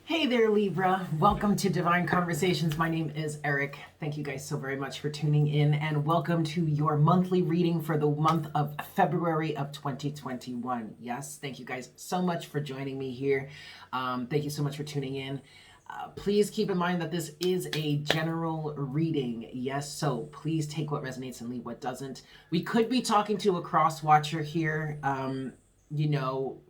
Hey there, Libra. Welcome to Divine Conversations. My name is Eric. Thank you guys so very much for tuning in, and welcome to your monthly reading for the month of February of 2021. Yes, thank you guys so much for joining me here. Thank you so much for tuning in. Please keep in mind that this is a general reading. Yes, so please take what resonates and leave what doesn't. We could be talking to a cross watcher here. You know,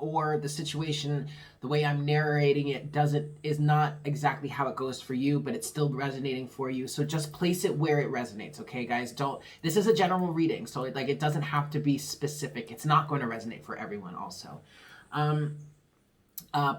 or the situation, the way I'm narrating it is not exactly how it goes for you, but it's still resonating for you. So just place it where it resonates, okay, guys? This is a general reading, so it doesn't have to be specific. It's not going to resonate for everyone also.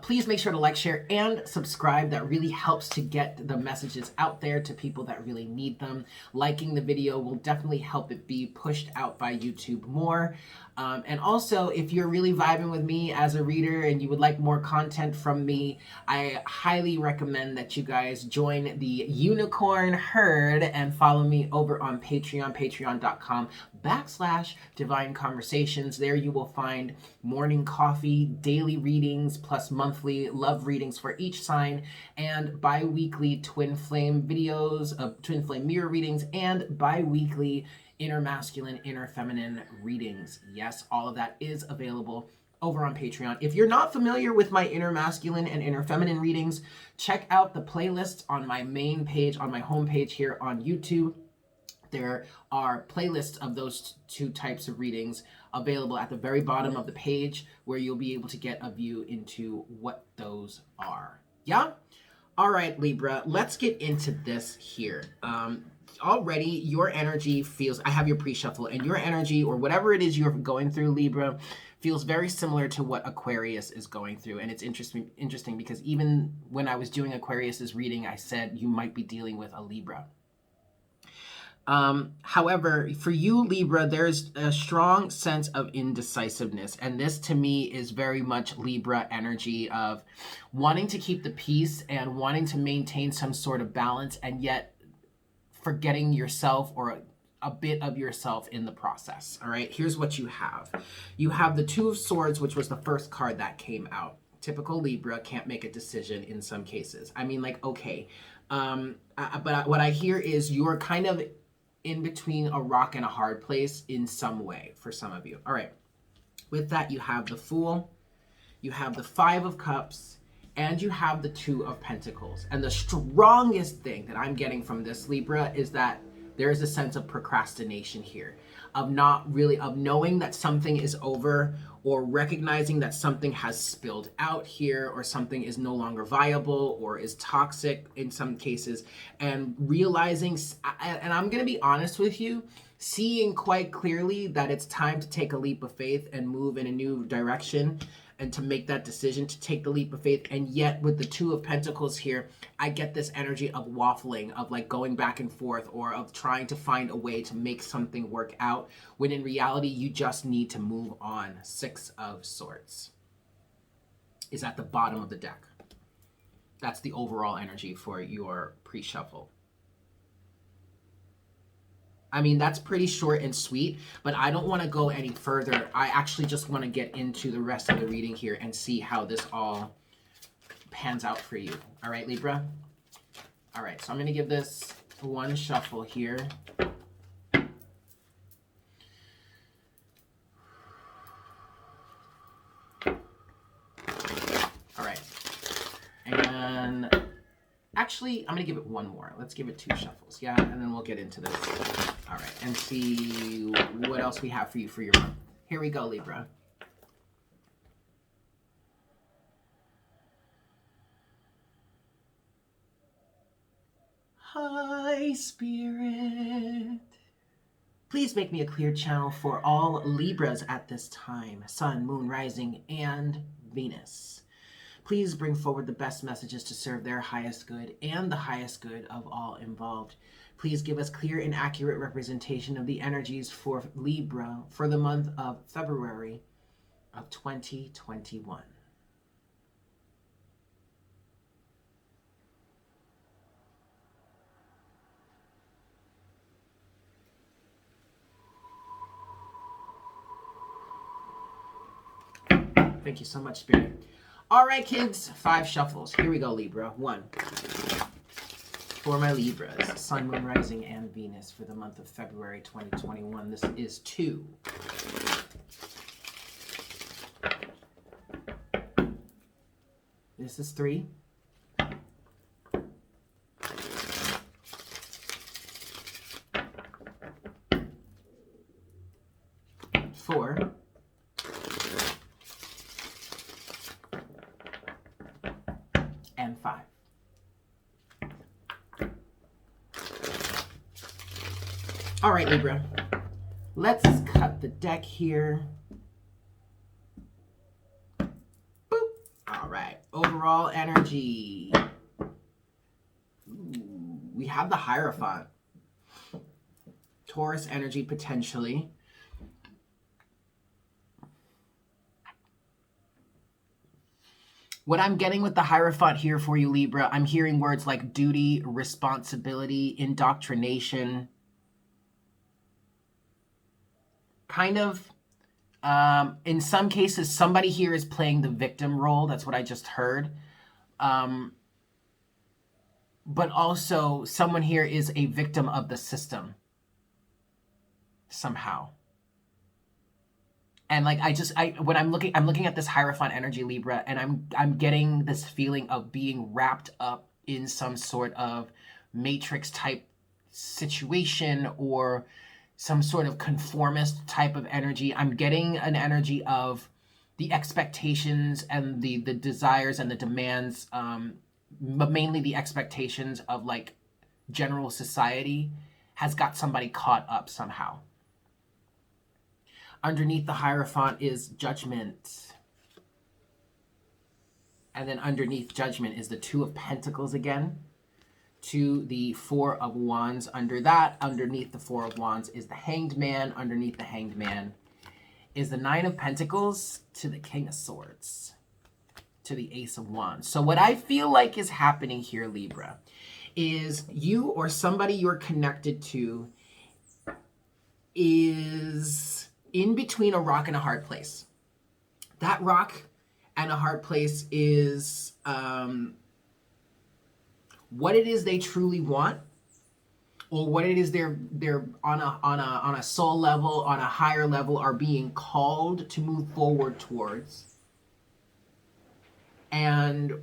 Please make sure to like, share, and subscribe. That really helps to get the messages out there to people that really need them. Liking the video will definitely help it be pushed out by YouTube more. And also, if you're really vibing with me as a reader and you would like more content from me, I highly recommend that you guys join the Unicorn Herd and follow me over on Patreon, patreon.com/Divine Conversations. There you will find morning coffee, daily readings, plus monthly love readings for each sign, and bi-weekly twin flame videos, twin flame mirror readings, and bi-weekly inner masculine, inner feminine readings. Yes, all of that is available over on Patreon. If you're not familiar with my inner masculine and inner feminine readings, check out the playlists on my main page, on my homepage here on YouTube. There are playlists of those two types of readings available at the very bottom of the page, where you'll be able to get a view into what those are. Yeah? All right, Libra, let's get into this here. Already your energy feels, I have your pre-shuffle, and your energy, or whatever it is you're going through, Libra, feels very similar to what Aquarius is going through. And it's interesting because even when I was doing Aquarius's reading, I said you might be dealing with a Libra. However, for you, Libra, there's a strong sense of indecisiveness. And this to me is very much Libra energy of wanting to keep the peace and wanting to maintain some sort of balance, and yet forgetting yourself or a bit of yourself in the process. All right, here's what you have. You have the Two of Swords, which was the first card that came out. Typical Libra, can't make a decision in some cases. I mean, like, okay. But what I hear is you're kind of in between a rock and a hard place in some way for some of you. All right. With that, you have the Fool, you have the Five of Cups, and you have the Two of Pentacles. And the strongest thing that I'm getting from this, Libra, is that there is a sense of procrastination here, of knowing that something is over, or recognizing that something has spilled out here, or something is no longer viable or is toxic in some cases, and realizing, and I'm going to be honest with you, seeing quite clearly that it's time to take a leap of faith and move in a new direction, and to make that decision to take the leap of faith. And yet with the Two of Pentacles here, I get this energy of waffling, of like going back and forth, or of trying to find a way to make something work out, when in reality, you just need to move on. Six of Swords is at the bottom of the deck. That's the overall energy for your pre-shuffle. I mean, that's pretty short and sweet, but I don't want to go any further. I actually just want to get into the rest of the reading here and see how this all pans out for you. All right, Libra? All right, so I'm going to give this one shuffle here. All right. And actually, I'm going to give it one more. Let's give it two shuffles, yeah? And then we'll get into this. All right, and see what else we have for you for your month. Here we go, Libra. Hi, Spirit. Please make me a clear channel for all Libras at this time. Sun, Moon, Rising, and Venus. Please bring forward the best messages to serve their highest good and the highest good of all involved. Please give us clear and accurate representation of the energies for Libra for the month of February of 2021. Thank you so much, Spirit. All right, kids, 5 shuffles. Here we go, Libra. 1. For my Libras, Sun, Moon, Rising, and Venus for the month of February 2021. This is 2. This is 3. 4. And 5. All right, Libra. Let's cut the deck here. Boop. All right. Overall energy. Ooh, we have the Hierophant. Taurus energy potentially. What I'm getting with the Hierophant here for you, Libra, I'm hearing words like duty, responsibility, indoctrination. Kind of, in some cases, somebody here is playing the victim role. That's what I just heard. But also, someone here is a victim of the system somehow. And like when I'm looking at this Hierophant energy, Libra, and I'm getting this feeling of being wrapped up in some sort of matrix type situation or some sort of conformist type of energy. I'm getting an energy of the expectations and the desires and the demands, but mainly the expectations of like general society has got somebody caught up somehow. Underneath the Hierophant is Judgment. And then underneath Judgment is the 2 of Pentacles again. To the 4 of Wands. Under that, underneath the 4 of Wands is the Hanged Man. Underneath the Hanged Man is the 9 of Pentacles to the King of Swords. To the Ace of Wands. So what I feel like is happening here, Libra, is you or somebody you're connected to is in between a rock and a hard place. That rock and a hard place is what it is they truly want, or what it is they're on a soul level, on a higher level, are being called to move forward towards, and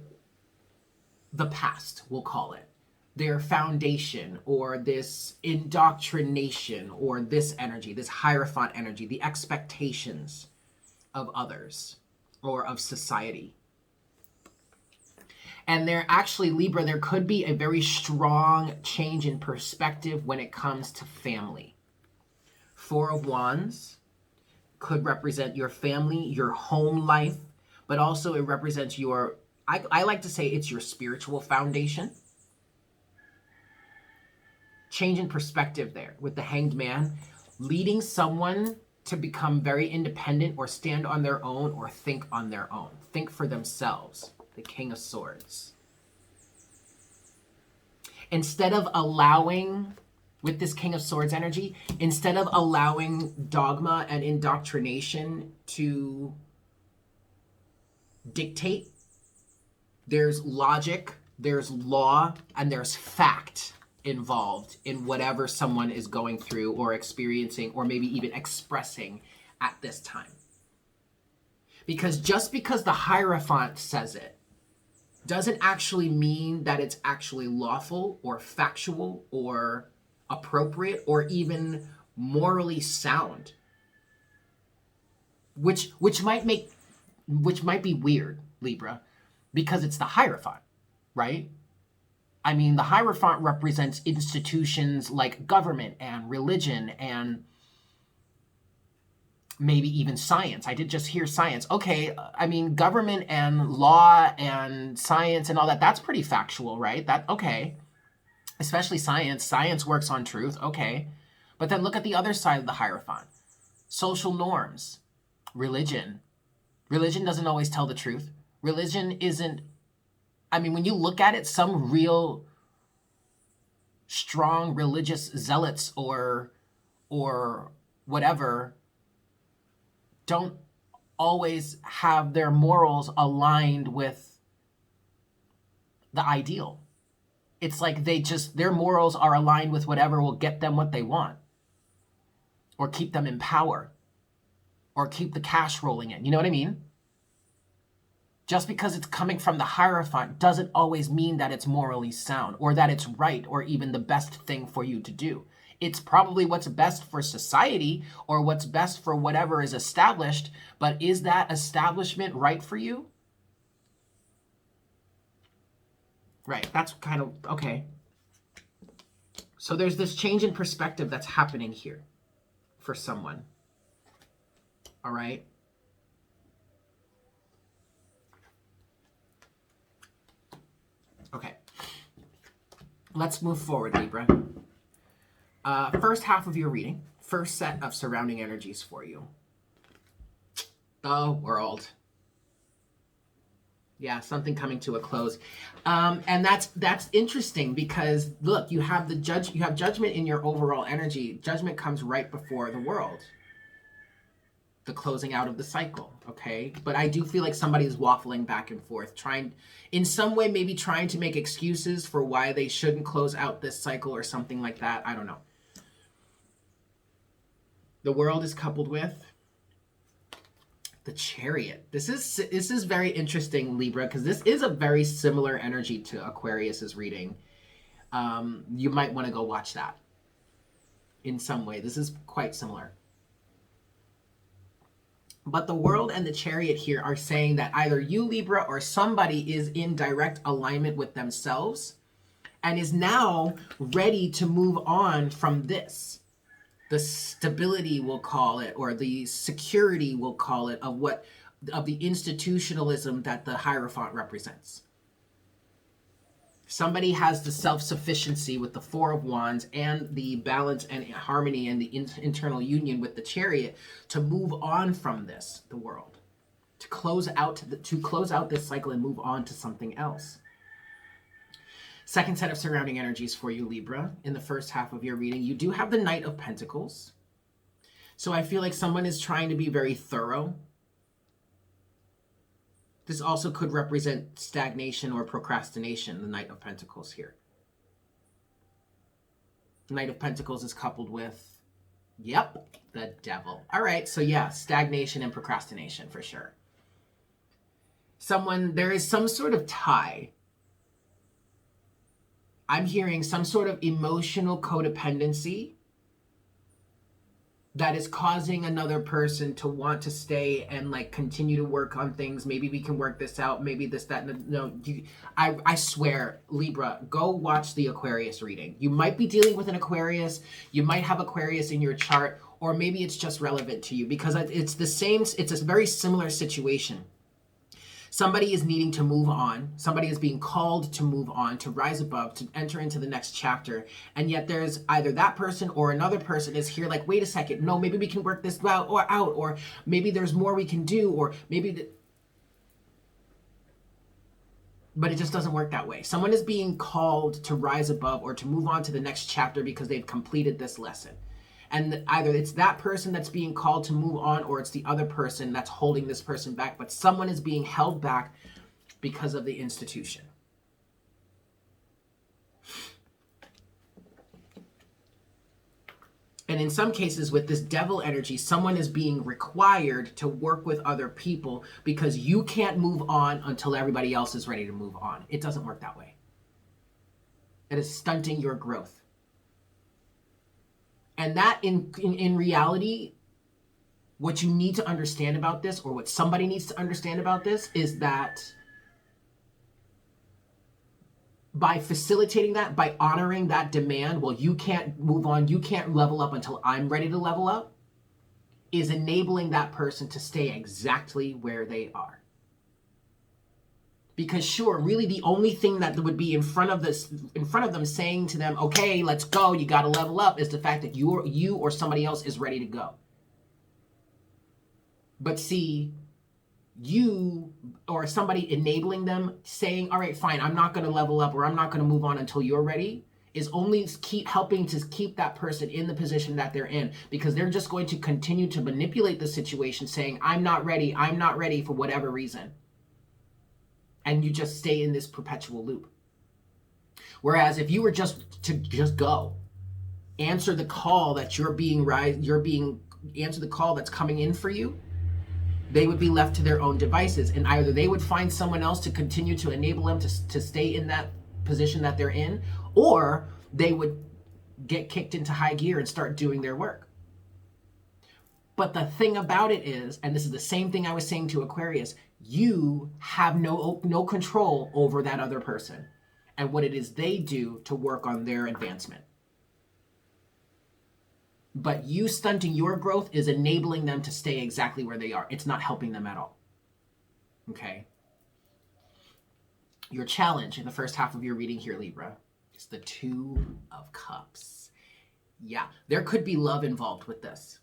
the past, we'll call it, their foundation, or this indoctrination, or this energy, this Hierophant energy, the expectations of others or of society. And there actually, Libra, there could be a very strong change in perspective when it comes to family. 4 of Wands could represent your family, your home life, but also it represents your, I like to say it's your spiritual foundation. Change in perspective there with the Hanged Man, leading someone to become very independent or stand on their own or think on their own, think for themselves. The King of Swords. Instead of allowing, with this King of Swords energy, instead of allowing dogma and indoctrination to dictate, there's logic, there's law, and there's fact involved in whatever someone is going through or experiencing or maybe even expressing at this time. Because just because the Hierophant says it doesn't actually mean that it's actually lawful or factual or appropriate or even morally sound. Which might be weird, Libra, because it's the Hierophant, right? I mean, the Hierophant represents institutions like government and religion and maybe even science. I did just hear science. Okay, I mean, government and law and science and all that, that's pretty factual, right? That, okay. Especially science. Science works on truth, okay. But then look at the other side of the Hierophant. Social norms, religion. Religion doesn't always tell the truth. Religion isn't, I mean, when you look at it, some real strong religious zealots or whatever don't always have their morals aligned with the ideal. It's like their morals are aligned with whatever will get them what they want, or keep them in power, or keep the cash rolling in. You know what I mean? Just because it's coming from the Hierophant doesn't always mean that it's morally sound, or that it's right, or even the best thing for you to do. It's probably what's best for society, or what's best for whatever is established, but is that establishment right for you? Right, that's kind of, okay. So there's this change in perspective that's happening here for someone. All right? Okay. Let's move forward, Libra. First half of your reading, first set of surrounding energies for you. The World. Yeah, something coming to a close. And that's interesting because look, you have judgment in your overall energy. Judgment comes right before the World. The closing out of the cycle, okay? But I do feel like somebody is waffling back and forth, in some way, maybe trying to make excuses for why they shouldn't close out this cycle or something like that. I don't know. The World is coupled with the Chariot. This is very interesting, Libra, because this is a very similar energy to Aquarius's reading. You might want to go watch that in some way. This is quite similar. But the World and the Chariot here are saying that either you, Libra, or somebody is in direct alignment with themselves and is now ready to move on from this. The stability, we'll call it, or the security, we'll call it, of the institutionalism that the Hierophant represents. Somebody has the self-sufficiency with the Four of Wands and the balance and harmony and the internal union with the Chariot to move on from this, the World, to close out this cycle and move on to something else. Second set of surrounding energies for you, Libra, in the first half of your reading. You do have the Knight of Pentacles. So I feel like someone is trying to be very thorough. This also could represent stagnation or procrastination, the Knight of Pentacles here. Knight of Pentacles is coupled with, yep, the Devil. All right, so yeah, stagnation and procrastination for sure. There is some sort of tie. I'm hearing some sort of emotional codependency that is causing another person to want to stay and like continue to work on things. Maybe we can work this out. Maybe this, that, no. I swear, Libra, go watch the Aquarius reading. You might be dealing with an Aquarius. You might have Aquarius in your chart, or maybe it's just relevant to you because it's a very similar situation. Somebody is needing to move on. Somebody is being called to move on, to rise above, to enter into the next chapter. And yet there's either that person or another person is here like, wait a second, no, maybe we can work this out, or maybe there's more we can do, or maybe... But it just doesn't work that way. Someone is being called to rise above or to move on to the next chapter because they've completed this lesson. And either it's that person that's being called to move on, or it's the other person that's holding this person back. But someone is being held back because of the institution. And in some cases with this Devil energy, someone is being required to work with other people because you can't move on until everybody else is ready to move on. It doesn't work that way. It is stunting your growth. And that in reality, what you need to understand about this, or what somebody needs to understand about this, is that by facilitating that, by honoring that demand, well, you can't move on, you can't level up until I'm ready to level up, is enabling that person to stay exactly where they are. Because sure, really the only thing that would be in front of them saying to them, okay, let's go, you got to level up, is the fact that you or somebody else is ready to go. But see, you or somebody enabling them saying, all right, fine, I'm not going to level up or I'm not going to move on until you're ready, is only keep helping to keep that person in the position that they're in, because they're just going to continue to manipulate the situation, saying, I'm not ready for whatever reason. And you just stay in this perpetual loop. Whereas if you were just go, answer the call that answer the call that's coming in for you, they would be left to their own devices, and either they would find someone else to continue to enable them to stay in that position that they're in, or they would get kicked into high gear and start doing their work. But the thing about it is, and this is the same thing I was saying to Aquarius, you have no control over that other person and what it is they do to work on their advancement. But you stunting your growth is enabling them to stay exactly where they are. It's not helping them at all. Okay? Your challenge in the first half of your reading here, Libra, is the Two of Cups. Yeah, there could be love involved with this.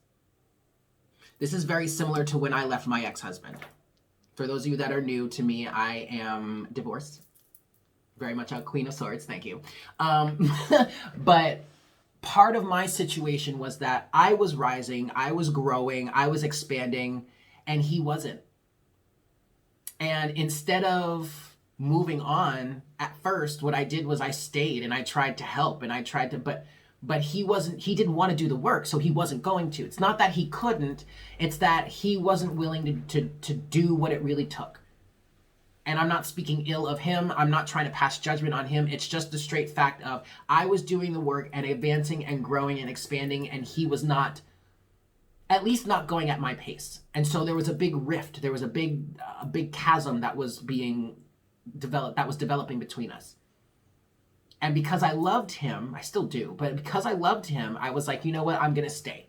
This is very similar to when I left my ex-husband. For those of you that are new to me, I am divorced. Very much a Queen of Swords, thank you. But part of my situation was that I was rising, I was growing, I was expanding, and he wasn't. And instead of moving on, at first, what I did was I stayed and I tried to help and I tried to, but he didn't want to do the work, so he wasn't going to. It's not that he couldn't, it's that he wasn't willing to do what it really took. And I'm not speaking ill of him. I'm not trying to pass judgment on him. It's just the straight fact of I was doing the work and advancing and growing and expanding, and he was not, at least not going at my pace. And so there was a big rift. There was a big chasm that was being developed, that was developing between us. And because I loved him, I still do, but because I loved him, I was like, you know what? I'm going to stay.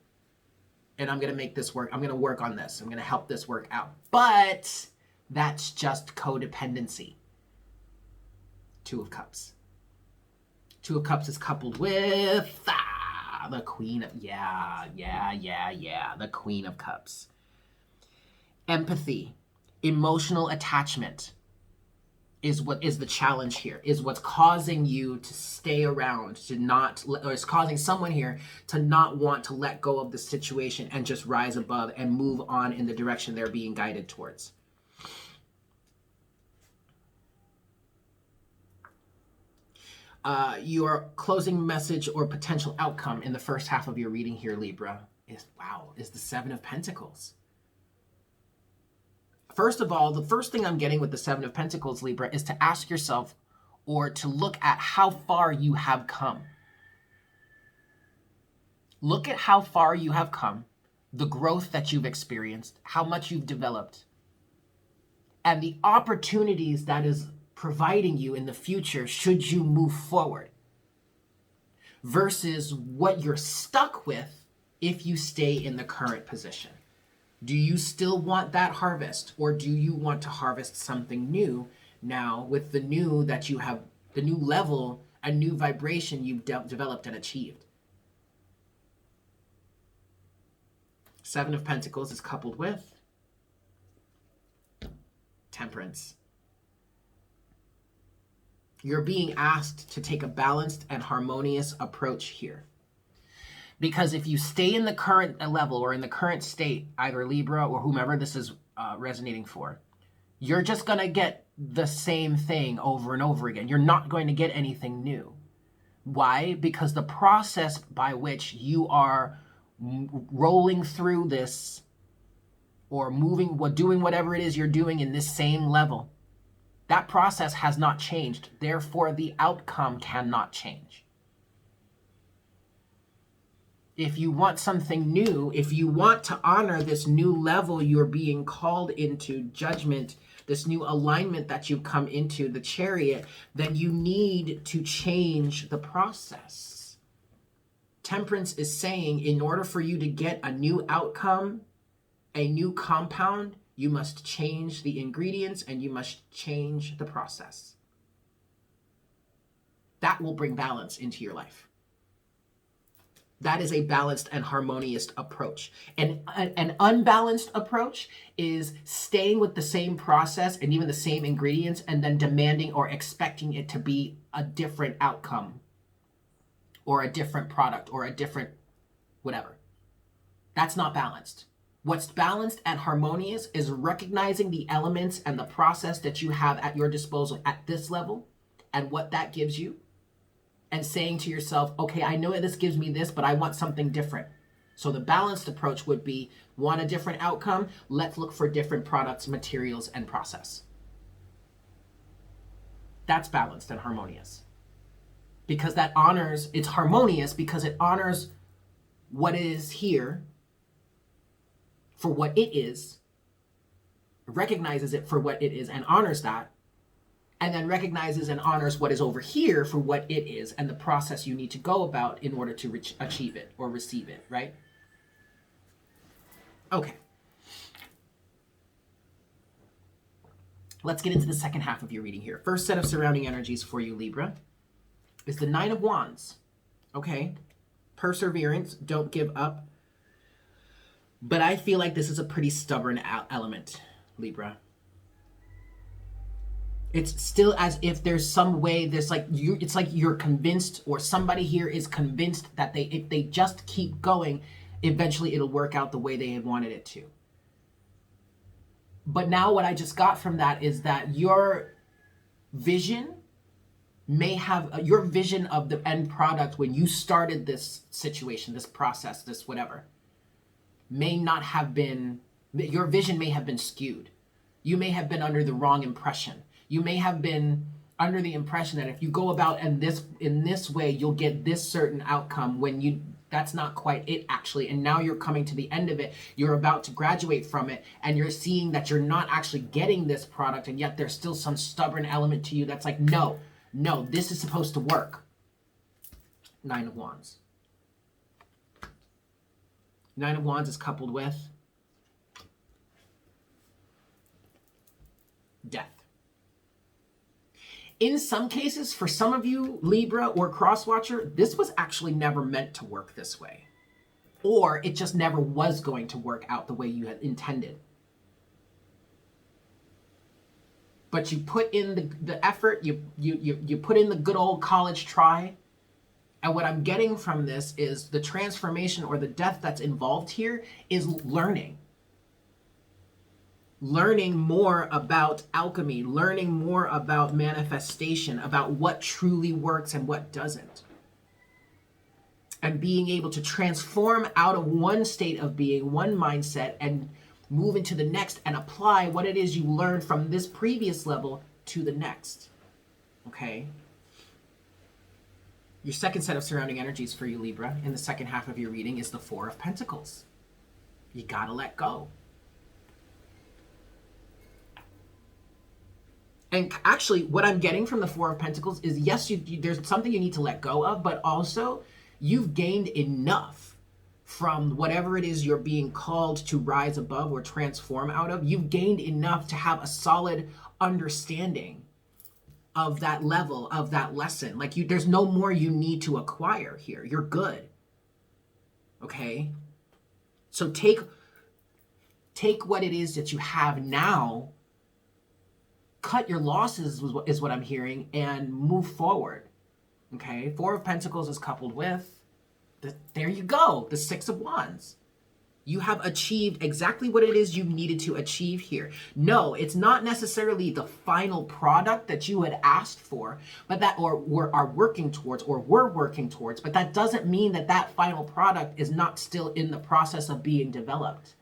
And I'm going to make this work. I'm going to work on this. I'm going to help this work out. But that's just codependency. Two of Cups. Two of Cups is coupled with the Queen of, the Queen of Cups. Empathy, emotional attachment is what is the challenge here, is what's causing you to stay around, or it's causing someone here to not want to let go of the situation and just rise above and move on in the direction they're being guided towards. Your closing message or potential outcome in the first half of your reading here, Libra, is the Seven of Pentacles. First of all, the first thing I'm getting with the Seven of Pentacles, Libra, is to ask yourself or to look at how far you have come. Look at how far you have come, the growth that you've experienced, how much you've developed, and the opportunities that is providing you in the future should you move forward, versus what you're stuck with if you stay in the current position. Do you still want that harvest, or do you want to harvest something new now with the new that you have, the new level, a new vibration you've developed and achieved? Seven of Pentacles is coupled with Temperance. You're being asked to take a balanced and harmonious approach here. Because if you stay in the current level or in the current state, either Libra or whomever this is resonating for, you're just going to get the same thing over and over again. You're not going to get anything new. Why? Because the process by which you are rolling through this or doing whatever it is you're doing in this same level, that process has not changed. Therefore, the outcome cannot change. If you want something new, if you want to honor this new level you're being called into, judgment, this new alignment that you've come into, the Chariot, then you need to change the process. Temperance is saying, in order for you to get a new outcome, a new compound, you must change the ingredients and you must change the process. That will bring balance into your life. That is a balanced and harmonious approach. And an unbalanced approach is staying with the same process and even the same ingredients and then demanding or expecting it to be a different outcome. or a different product or a different whatever. That's not balanced. What's balanced and harmonious is recognizing the elements and the process that you have at your disposal at this level and what that gives you, and saying to yourself, okay, I know this gives me this, but I want something different. So the balanced approach would be, want a different outcome? Let's look for different products, materials, and process. That's balanced and harmonious. Because that honors, it's harmonious because it honors what is here for what it is, recognizes it for what it is and honors that, and then recognizes and honors what is over here for what it is and the process you need to go about in order to achieve it or receive it, right? Okay. Let's get into the second half of your reading here. First set of surrounding energies for you, Libra, is the Nine of Wands. Okay? Perseverance, don't give up. But I feel like this is a pretty stubborn element, Libra. It's still as if there's some way, there's like it's like you're convinced, or somebody here is convinced that if they just keep going, eventually it'll work out the way they had wanted it to. But now what I just got from that is that your vision may have, your vision of the end product when you started this situation, this process, this whatever, may not have been, your vision may have been skewed. You may have been under the wrong impression. You may have been under the impression that if you go about in this way, you'll get this certain outcome when that's not quite it actually. And now you're coming to the end of it. You're about to graduate from it and you're seeing that you're not actually getting this product, and yet there's still some stubborn element to you that's like, no, this is supposed to work. Nine of Wands. Nine of Wands is coupled with death. In some cases, for some of you, Libra or Crosswatcher, this was actually never meant to work this way. Or it just never was going to work out the way you had intended. But you put in the effort, you put in the good old college try. And what I'm getting from this is the transformation or the death that's involved here is learning. Learning more about alchemy, learning more about manifestation, about what truly works and what doesn't. And being able to transform out of one state of being, one mindset, and move into the next and apply what it is you learned from this previous level to the next. Okay? Your second set of surrounding energies for you, Libra, in the second half of your reading is the Four of Pentacles. You gotta let go. And actually, what I'm getting from the Four of Pentacles is, yes, there's something you need to let go of, but also you've gained enough from whatever it is you're being called to rise above or transform out of. You've gained enough to have a solid understanding of that level, of that lesson. Like there's no more you need to acquire here. You're good. Okay? So take what it is that you have now, cut your losses is what I'm hearing, and move forward. Okay? Four of Pentacles is coupled with, there you go, the Six of Wands. You have achieved exactly what it is you needed to achieve here. No, it's not necessarily the final product that you had asked for, but that are working towards, or were working towards, but that doesn't mean that final product is not still in the process of being developed.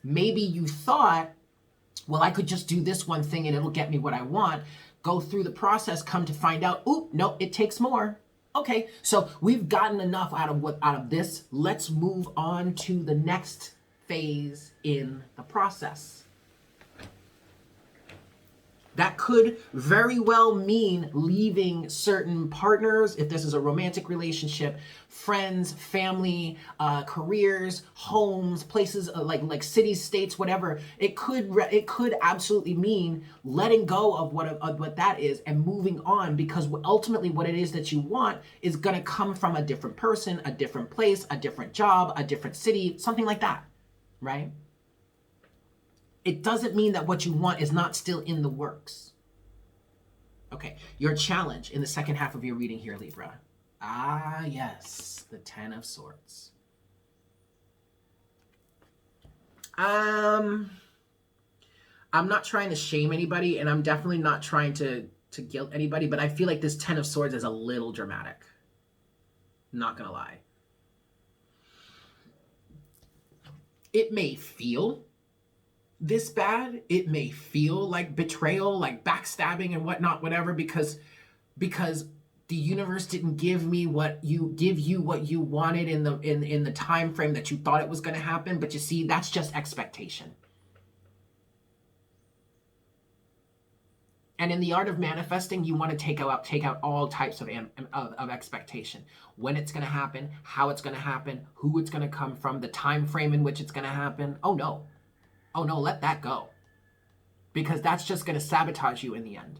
Maybe you thought, well, I could just do this one thing and it'll get me what I want. Go through the process, come to find out, oop, no, it takes more. Okay, so we've gotten enough out of this. Let's move on to the next phase in the process. That could very well mean leaving certain partners, if this is a romantic relationship, friends, family, careers, homes, places like cities, states, whatever. It could absolutely mean letting go of what that is and moving on, because ultimately what it is that you want is going to come from a different person, a different place, a different job, a different city, something like that, right? It doesn't mean that what you want is not still in the works. Okay, your challenge in the second half of your reading here, Libra, Ah, yes, the Ten of Swords. I'm not trying to shame anybody, and I'm definitely not trying to guilt anybody, but I feel like this Ten of Swords is a little dramatic. Not gonna lie. It may feel this bad. It may feel like betrayal, like backstabbing and whatnot, whatever, because the universe didn't give you what you wanted in the time frame that you thought it was going to happen. But you see, that's just expectation. And in the art of manifesting, you want to take out all types of expectation. When it's going to happen, how it's going to happen, who it's going to come from, the time frame in which it's going to happen. Oh no, let that go, because that's just going to sabotage you in the end.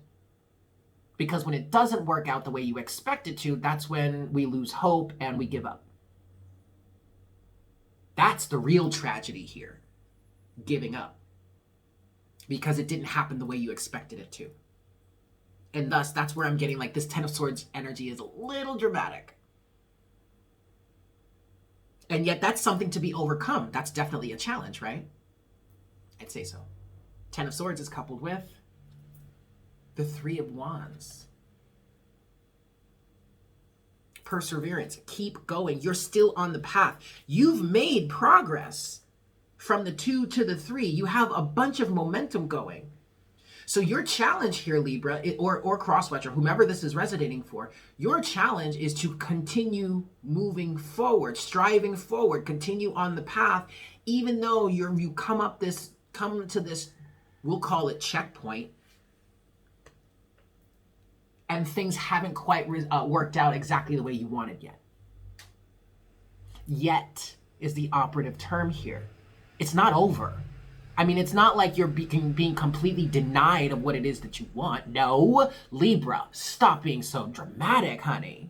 Because when it doesn't work out the way you expect it to, that's when we lose hope and we give up. That's the real tragedy here, giving up, because it didn't happen the way you expected it to. And thus, that's where I'm getting like this Ten of Swords energy is a little dramatic. And yet that's something to be overcome. That's definitely a challenge, right? I'd say so. Ten of Swords is coupled with the Three of Wands. Perseverance. Keep going. You're still on the path. You've made progress from the 2 to the 3. You have a bunch of momentum going. So your challenge here, Libra, or Crosswatcher, whomever this is resonating for, your challenge is to continue moving forward, striving forward, continue on the path, even though you come to this, we'll call it checkpoint, and things haven't quite worked out exactly the way you wanted yet. Yet is the operative term here. It's not over. I mean, it's not like you're being completely denied of what it is that you want. No, Libra, stop being so dramatic, honey.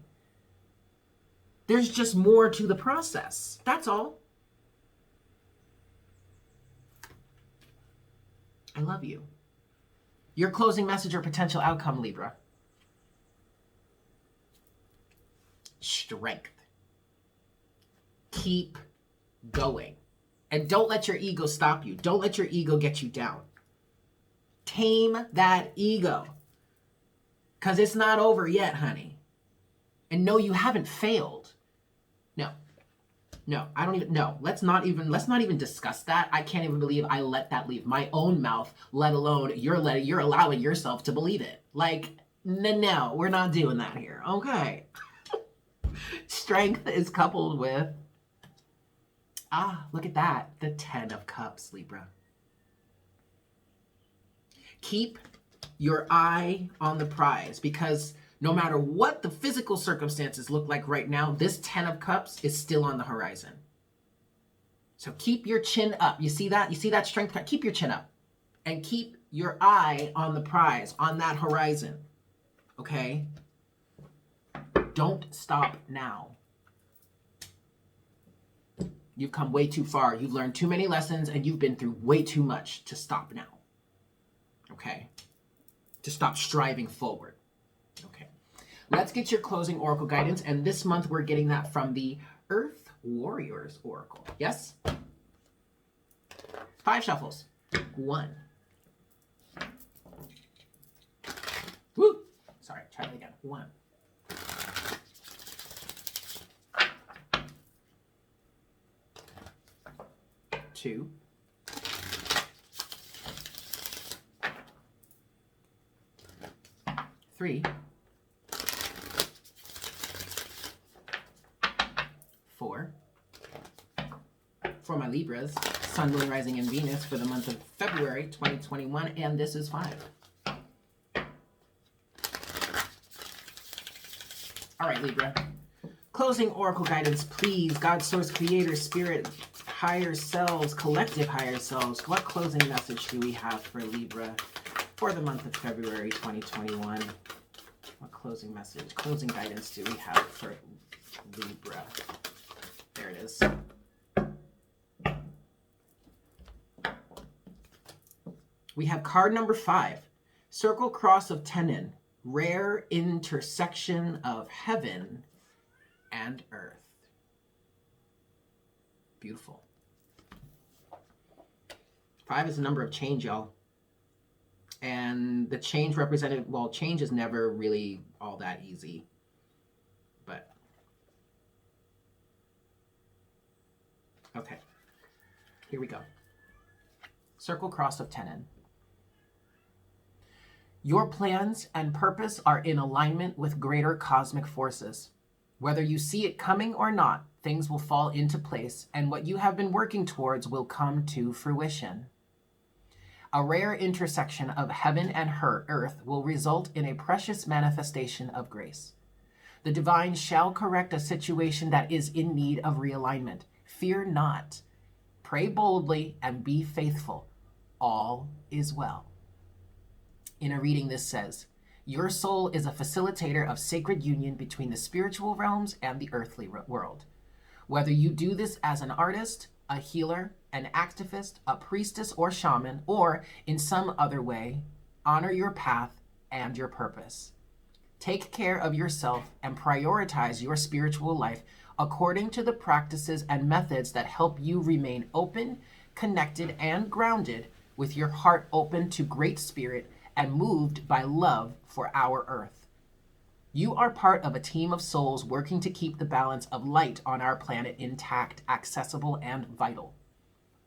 There's just more to the process. That's all. I love you. Your closing message or potential outcome, Libra. Strength. Keep going. And don't let your ego stop you. Don't let your ego get you down. Tame that ego. Because it's not over yet, honey. And no, you haven't failed. No, I don't even, no. Let's not even discuss that. I can't even believe I let that leave my own mouth, let alone you're allowing yourself to believe it. Like, no, we're not doing that here. Okay. Strength is coupled with, look at that. The 10 of Cups, Libra. Keep your eye on the prize, because no matter what the physical circumstances look like right now, this 10 of Cups is still on the horizon. So keep your chin up. You see that? You see that strength? Keep your chin up and keep your eye on the prize, on that horizon. Okay? Don't stop now. You've come way too far. You've learned too many lessons, and you've been through way too much to stop now. Okay? To stop striving forward. Okay. Let's get your closing oracle guidance, and this month we're getting that from the Earth Warriors Oracle. Yes? 5 shuffles. 1. Woo! Sorry, try it again. 1. 2. 3. 4. For my Libras, Sun, Moon, Rising, and Venus for the month of February 2021, and this is 5. All right, Libra. Closing oracle guidance, please. God, Source, Creator, Spirit, higher selves, collective higher selves. What closing message do we have for Libra for the month of February 2021? What closing message, closing guidance do we have for Libra? There it is. We have card number 5, Circle Cross of Tenon, rare intersection of heaven and earth. Beautiful. 5 is the number of change, y'all. And the change represented, well, change is never really all that easy. But, okay. Here we go. Circle cross of tenon. Your plans and purpose are in alignment with greater cosmic forces. Whether you see it coming or not, things will fall into place, and what you have been working towards will come to fruition. A rare intersection of heaven and earth will result in a precious manifestation of grace. The divine shall correct a situation that is in need of realignment. Fear not. Pray boldly and be faithful. All is well. In a reading, this says, your soul is a facilitator of sacred union between the spiritual realms and the earthly world. Whether you do this as an artist, a healer, an activist, a priestess or shaman, or in some other way, honor your path and your purpose. Take care of yourself and prioritize your spiritual life according to the practices and methods that help you remain open, connected, and grounded with your heart open to Great Spirit and moved by love for our earth. You are part of a team of souls working to keep the balance of light on our planet intact, accessible, and vital.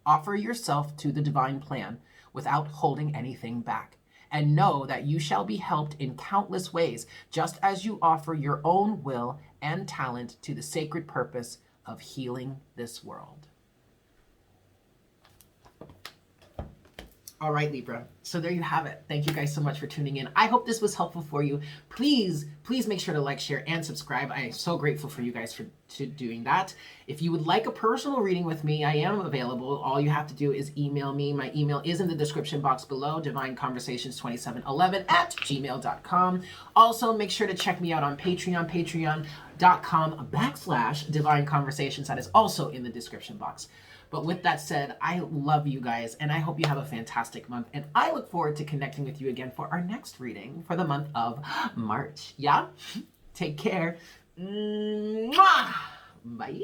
Offer yourself to the divine plan without holding anything back, and know that you shall be helped in countless ways, just as you offer your own will and talent to the sacred purpose of healing this world. All right, Libra. So there you have it. Thank you guys so much for tuning in. I hope this was helpful for you. Please make sure to like, share, and subscribe. I am so grateful for you guys for doing that. If you would like a personal reading with me, I am available. All you have to do is email me. My email is in the description box below, divineconversations2711@gmail.com. Also, make sure to check me out on Patreon, patreon.com/Divine Conversations. That is also in the description box. But with that said, I love you guys, and I hope you have a fantastic month. And I look forward to connecting with you again for our next reading for the month of March. Yeah? Take care. Mwah! Bye.